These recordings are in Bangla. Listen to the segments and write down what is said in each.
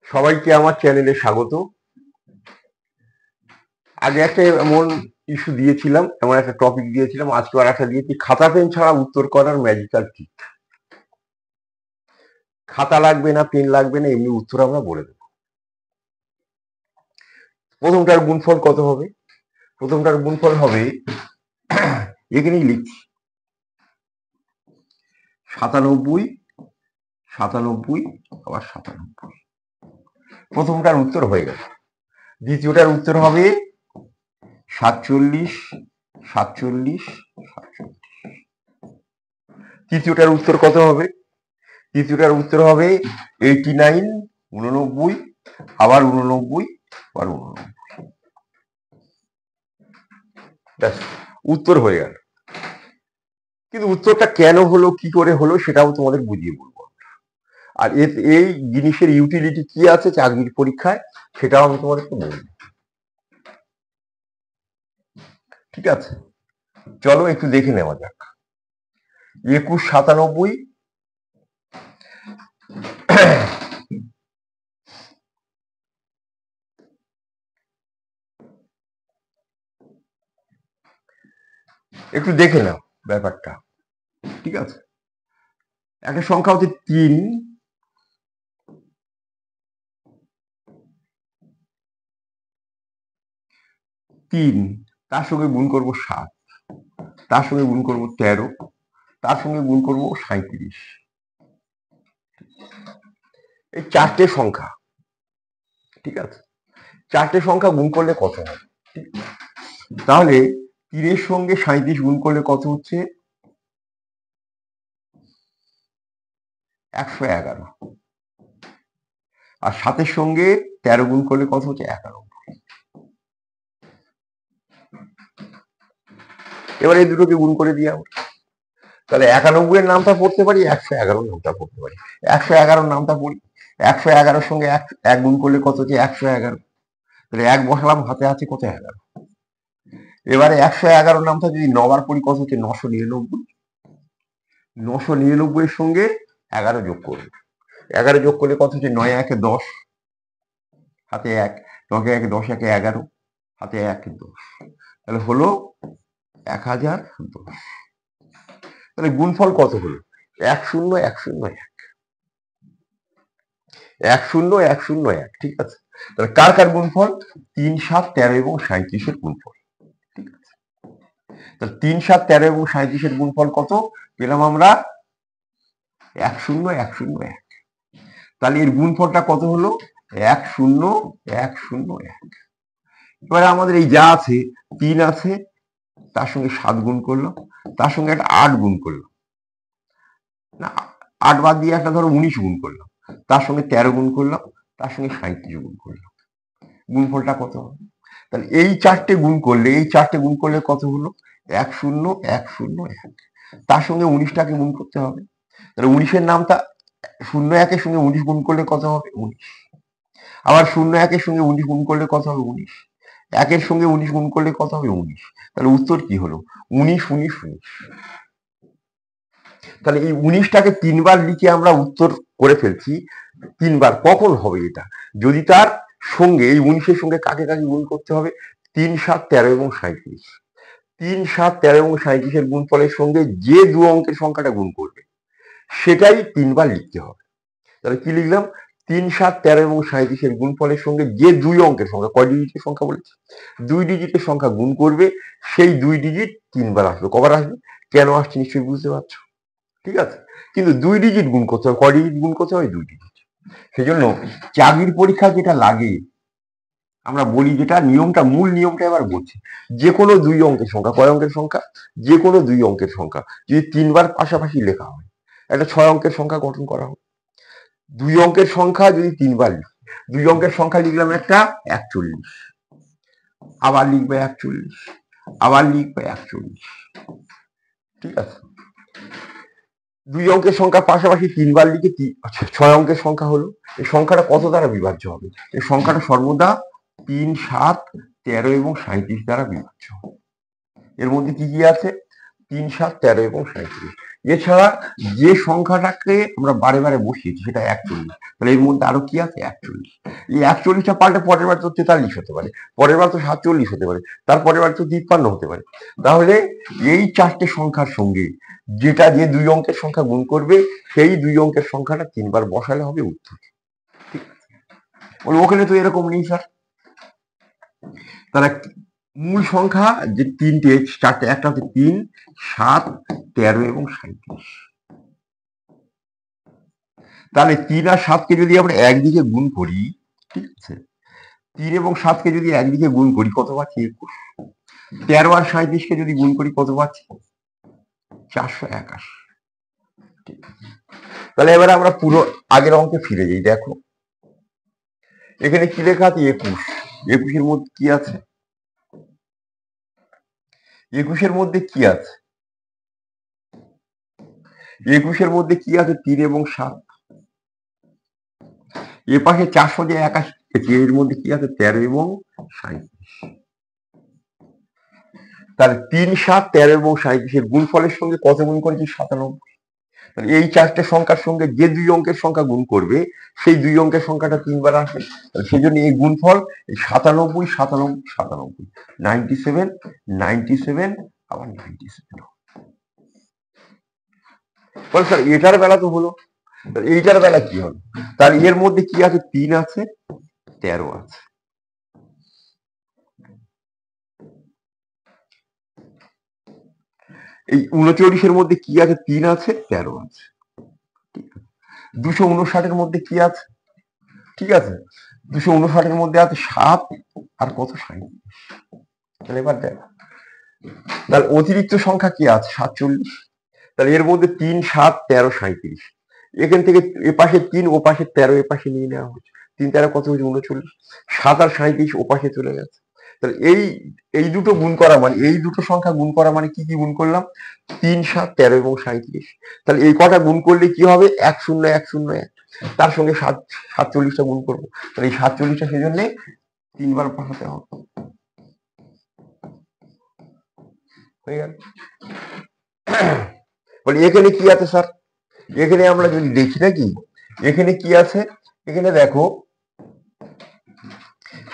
সবাইকে আমার চ্যানেলে স্বাগত। আগে একটা এমন ইস্যু দিয়েছিলাম, এমন একটা টপিক দিয়েছিলাম, আজকে আর একটা দিয়েছি, খাতা পেন ছাড়া উত্তর করার ম্যাজিক্যাল ট্রিক। খাতা লাগবে না, পেন লাগবে না, এমনি উত্তর আমরা বলে দেবো। প্রথমটার গুণফল কত হবে? প্রথমটার গুণফল হবে, এখানেই লিখছি, 97, 97 আবার 97। প্রথমটার উত্তর হয়ে গেল। দ্বিতীয়টার উত্তর হবে 47, 47, 47। তৃতীয়টার উত্তর কত হবে? তৃতীয়টার উত্তর হবে 89, 89, আবার 89, আবার 89। উত্তর হয়ে গেল। কিন্তু উত্তরটা কেন হলো, কি করে হলো, সেটাও তোমাদের বুঝিয়ে বলবো। আর এই জিনিসের ইউটিলিটি কি আছে চাকরির পরীক্ষায়, সেটাও আমি তোমাদেরকে বলবো। ঠিক আছে, চলো একটু দেখে নেওয়া যাক। 21, 97, একটু দেখে নাও ব্যাপারটা। ঠিক আছে, একটা সংখ্যা হচ্ছে 3, 3, তার সঙ্গে গুণ করব 7, তার সঙ্গে গুণ করব 13, তার সঙ্গে গুণ করব 37। এই চারটে সংখ্যা, ঠিক আছে, চারটে সংখ্যা গুণ করলে কত হবে? তাহলে 3 এর সঙ্গে 37 গুণ করলে কত হচ্ছে? 111। আর 7 এর সঙ্গে 13 গুণ করলে কত হচ্ছে? 91। এবার এই দুটোকে গুণ করে দিই আমরা। তাহলে 91 এর নামটা পড়তে পারি, 111 নামটা পড়তে পারি। 111 নামটা পড়ি। 111 সঙ্গে এক গুণ করলে কত হচ্ছে? 111। তাহলে 1 বসালাম, হাতে আছে কত? 11। এবারে 111 নামটা যদি 9 বার পড়ি, কত হচ্ছে? 999। 999 এর সঙ্গে 11 যোগ করবে। 11 যোগ করলে কত হচ্ছে? 9 1 10, হাতে 1, 9 1 10 1 11, হাতে 1 10। তাহলে হলো 1010। তাহলে গুণফল কত হলো? 10101, 10101। ঠিক আছে, তাহলে কার কার গুণফল? 3, 7, 13 এবং 37 এর গুণফল। ঠিক আছে, তাহলে 3, 7, 13 এবং 37 এর গুণফল কত পেলাম আমরা? 10101। তাহলে এর গুণফলটা কত হলো? 10101। এবারে আমাদের এই যা আছে, 3 আছে, তার সঙ্গে 7 গুণ করলাম, তার সঙ্গে একটা 8 গুণ করলাম, না 8 বাদ দিয়ে একটা ধরো 19 গুণ করলাম, তার সঙ্গে 13 গুণ করলাম, তার সঙ্গে 37 গুণ করলাম। গুণফলটা কত হবে? তাহলে এই চারটে গুণ করলে, এই চারটে গুণ করলে কত হলো? 10101। তার সঙ্গে 19টাকে গুণ করতে হবে। তাহলে 19 এর নামটা 01 এর সঙ্গে 19 গুণ করলে কত হবে? 19। আবার 01 এর সঙ্গে 19 গুণ করলে কত হবে? 19। 1 এর সঙ্গে 19 গুণ করলে কত হবে? 19। তাহলে উত্তর কি হলো? 19, 19, 19। তাহলে এই 19টাকে 3 বার লিখে আমরা উত্তর করে ফেলছি। 3 বার কখন হবে এটা? যদি তার সঙ্গে এই 19 এর সঙ্গে কাকে কাকে গুণ করতে হবে? 3, 7, 13 এবং 37। 3, 7, 13 এবং 37 এর গুণফলের সঙ্গে যে দু অঙ্কের সংখ্যাটা গুণ করবে সেটাই 3 বার লিখতে হবে। তাহলে কি লিখলাম? 3, 7, 13 এবং 37 এর গুণফলের সঙ্গে যে দুই অঙ্কের সংখ্যা, কয় ডিজিটের সংখ্যা বলেছি? 2 ডিজিটের সংখ্যা গুণ করবে, সেই 2 ডিজিট 3 বার আসবে। কবার আসবে? কেন আসছে নিশ্চয়ই বুঝতে পারছো। ঠিক আছে, কিন্তু 2 ডিজিট গুণ করতে হবে। কয় ডিজিট গুণ করতে হবে? 2 ডিজিট। সেজন্য চাকরির পরীক্ষা যেটা লাগে, আমরা বলি যেটা নিয়মটা, মূল নিয়মটা এবার বলছি। যে কোনো দুই অঙ্কের সংখ্যা, কয় অঙ্কের সংখ্যা? যে কোনো দুই অঙ্কের সংখ্যা যদি 3 বার পাশাপাশি লেখা হয়, একটা 6 অঙ্কের সংখ্যা গঠন করা হয়। 2 অঙ্কের সংখ্যা যদি 3 বার লিখি, 2 অঙ্কের সংখ্যা লিখলাম একটা 41, আবার লিখবে 41, আবার লিখবে 41। ঠিক আছে, 2 অঙ্কের সংখ্যা পাশাপাশি 3 বার লিখে 6 অঙ্কের সংখ্যা হলো। এই সংখ্যাটা কত দ্বারা বিভাজ্য হবে? এই সংখ্যাটা সর্বদা 3, 7, 13 এবং 37 দ্বারা বিভাজ্য। এর মধ্যে কি কি আছে? 3, 7, 13 এবং 37। এছাড়া যে সংখ্যাটাকে আমরা বারে বারে বসিয়েছি সেটা 41। তাহলে এর মধ্যে আরো কি আছে? 41। এই 41টা পাল্টে পরের বার তো 43 হতে পারে, পরের বার তো 47 হতে পারে, তারপরের বার তো 53 হতে পারে। তাহলে এই চারটে সংখ্যার সঙ্গে যেটা যে 2 অঙ্কের সংখ্যা গুণ করবে সেই 2 অঙ্কের সংখ্যাটা 3 বার বসালে হবে উত্তর। ওখানে তো এরকম নেই স্যার। তাহলে মূল সংখ্যা যে চারটে, একটা হচ্ছে 3, 7, 13 এবং 37। তাহলে 3 আর 7কে যদি আমরা একদিকে গুণ করি, ঠিক আছে, 3 এবং 7কে যদি একদিকে গুণ করি কত পাচ্ছি? 21। 13 আর 37কে যদি গুণ করি কত পাচ্ছি? 481। তাহলে এবারে আমরা পুরো আগের অঙ্কে ফিরে যাই। দেখো এখানে কি লেখা আছে? 21। 21-এর মধ্যে কি আছে? 21-এর মধ্যে কি আছে? 21-এর মধ্যে কি আছে? 3 এবং 7। এ পাশে 481, এর মধ্যে কি আছে? 13 এবং 37। তাহলে 3, 7, 13 এবং 37-এর গুণফলের সঙ্গে কত গুণ করেছি? 97। তাহলে এই চারটে সংখ্যার সঙ্গে যে 2 অঙ্কের সংখ্যা গুণ করবে সেই 2 অঙ্কের সংখ্যাটা 3 বার আসে। সেই জন্য এই গুণফল 97, 97, 97, 97, 97 আবার 97। বল স্যার এটার বেলা তো হলো, এইটার বেলা কি হলো? তার এর মধ্যে কি আছে? 3 আছে, 13 আছে। এই 39-এর মধ্যে কি আছে? 3 আছে, 13 আছে। 259-এর মধ্যে কি আছে? ঠিক আছে, 259-এর মধ্যে আছে 7 আর কত? 37। তাহলে এবার দেখ, তাহলে অতিরিক্ত সংখ্যা কি আছে? 47। তাহলে এর মধ্যে 3, 7, 13, 37। এখান থেকে এ পাশে 3, ও পাশে 13, এ পাশে নিয়ে নেওয়া হচ্ছে। 3 13 কত হচ্ছে? 39। 7 আর 37 ও পাশে চলে গেছে। তাহলে এই দুটো গুণ করা মানে, এই দুটো সংখ্যা গুণ করা মানে কি কি গুণ করলাম? 3, 7, 13 এবং 37। তাহলে এই কটা গুণ করলে কি হবে? 10101। তার সঙ্গে 47টা গুণ করবো। তাহলে এই 47টা সেজন্য 3 বার বসাতে হবে। হয়ে গেল। বলি এখানে কি আছে স্যার? এখানে আমরা যদি দেখি নাকি এখানে কি আছে? এখানে দেখো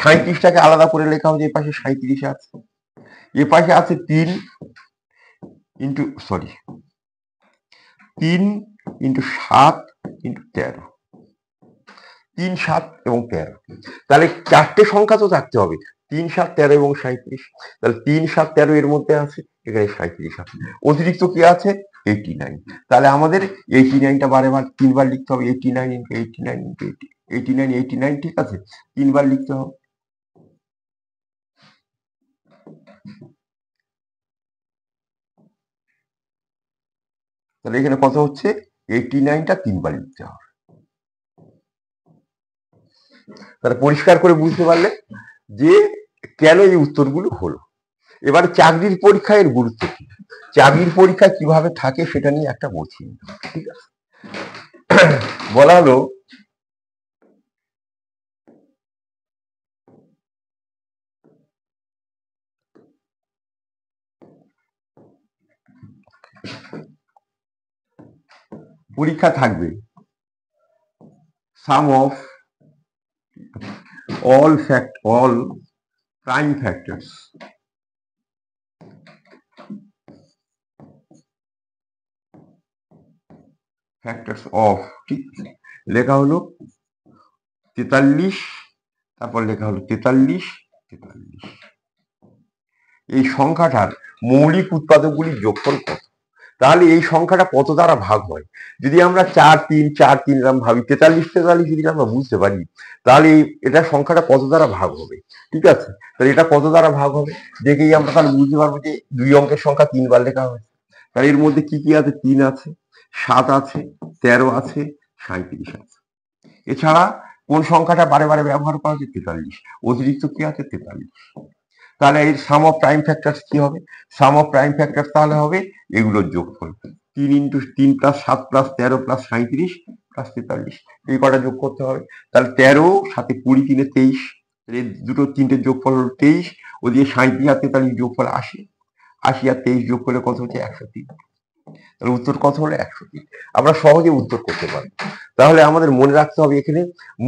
37টাকে আলাদা করে লেখা হচ্ছে। এ পাশে 37 আছে, এ পাশে আছে 3 ইন্টু 3 ইন্টু 7 ইন্টু 13। 3, 7 এবং 13। তাহলে চারটে সংখ্যা তো থাকতে হবে, 3, 7, 13 এবং 37। তাহলে 3, 7, 13 এর মধ্যে আছে, এখানে 37 আছে। অতিরিক্ত কি আছে? 89। তাহলে আমাদের 89টা বারে বার 3 বার লিখতে হবে। 89 ইন্টু 89 ইন্টু 89, 89, ঠিক আছে, 3 বার লিখতে হবে। তাহলে এখানে কত হচ্ছে? 89টা 3 বার লিখতে হবে। তাহলে পরিষ্কার করে বুঝতে পারলে যে কেন এই উত্তরগুলো হলো। এবার চাকরির পরীক্ষায় এর গুরুত্ব কি? চাকরির পরীক্ষা কিভাবে থাকে সেটা নিয়ে একটা বলছি। ঠিক আছে, বলা হলো পরীক্ষা থাকবে sum of all prime factors of, ঠিক লেখা হলো 43, তারপর লেখা হলো 43, 43। এই সংখ্যাটার মৌলিক উৎপাদকগুলির যোগফল কত? তাহলে এই সংখ্যাটা কত দ্বারা ভাগ হয়? যদি আমরা 4 3 4 3 এরকম ভাবি, 43 43 যদি আমরা বুঝতে পারি, তাহলে এটা সংখ্যাটা কত দ্বারা ভাগ হবে? ঠিক আছে, তাহলে এটা কত দ্বারা ভাগ হবে দেখেই আমরা তাহলে বুঝতে পারবো যে 2 অঙ্কের সংখ্যা 3 বার লেখা হয়েছে। তাহলে এর মধ্যে কি কি আছে? 3 আছে, 7 আছে, 13 আছে, 37 আছে। এছাড়া কোন সংখ্যাটা বারে বারে ব্যবহার করা হচ্ছে? 43। অতিরিক্ত কি আছে? 43। তাহলে এই সাম অফ প্রাইম ফ্যাক্টরস কি হবে? সাম অফ প্রাইম ফ্যাক্টরস তাহলে হবে এগুলোর যোগফল। 3 into 3 plus 7 plus 13 plus 37 plus 43, এই কটা যোগ করতে হবে। তাহলে 13 সাথে 20 3 23, এই দুটো তিনটে যোগফল হলো 23। ওদিকে 37 আর 43 যোগফল 80। 80 আর 23 যোগ করলে কত হচ্ছে 103। তাহলে উত্তর কত হলো 103। আমরা সহজে উত্তর করতে পারি। তাহলে আমাদের মনে রাখতে হবে এখানে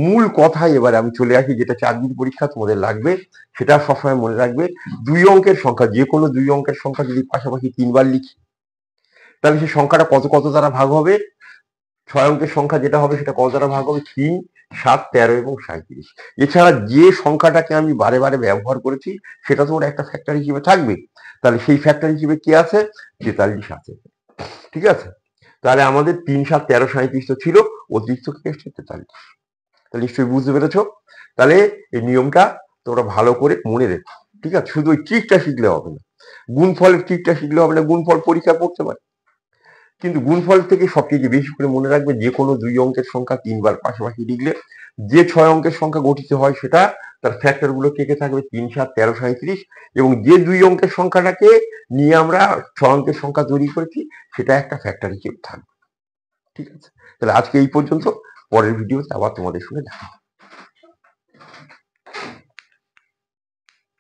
মূল কথায় এবারে আমি চলে আসি, যেটা 4 দিন পরীক্ষা তোমাদের লাগবে, সেটা সবসময় মনে রাখবে। 2 অঙ্কের সংখ্যা, যে কোনো 2 অঙ্কের সংখ্যা যদি পাশাপাশি 3 বার লিখি, তাহলে সেই সংখ্যাটা কত কত দ্বারা ভাগ হবে? 6 অঙ্কের সংখ্যা যেটা হবে সেটা কত দ্বারা ভাগ হবে? 3, 7, 13 এবং 37। এছাড়া যে সংখ্যাটাকে আমি বারে বারে ব্যবহার করেছি সেটা তো ওর একটা ফ্যাক্টর হিসেবে থাকবে। তাহলে সেই ফ্যাক্টর হিসেবে কি আছে? 43 আছে। ঠিক আছে, তাহলে আমাদের 3, 7, 13, 37 তো ছিল, অতিরিক্ত কি এসছে? 43। তাহলে নিশ্চয়ই বুঝতে পেরেছো। তাহলে এই নিয়মটা তোমরা ভালো করে মনে রেখো। ঠিক আছে, শুধু ওই ট্রিকটা শিখলে হবে না, গুণফলের ট্রিকটা শিখলে হবে না। গুণফল পরীক্ষা পড়তে পারে, কিন্তু গুণফল থেকে সবচেয়ে বেশি করে মনে রাখবে যে কোনো 2 অঙ্কের সংখ্যা 3 বার পাশাপাশি লিখলে যে 6 অঙ্কের সংখ্যা গঠিত হয় সেটা তার ফ্যাক্টর গুলো কে কে থাকবে? 3, 7, 13, 37। এবং যে 2 অঙ্কের সংখ্যাটাকে নিয়ে আমরা 6 অঙ্কের সংখ্যা তৈরি করেছি সেটা একটা ফ্যাক্টর হিসেবে থাকবে। ঠিক আছে, তাহলে আজকে এই পর্যন্ত। পরের ভিডিওতে আবার তোমাদের সঙ্গে দেখা হবে।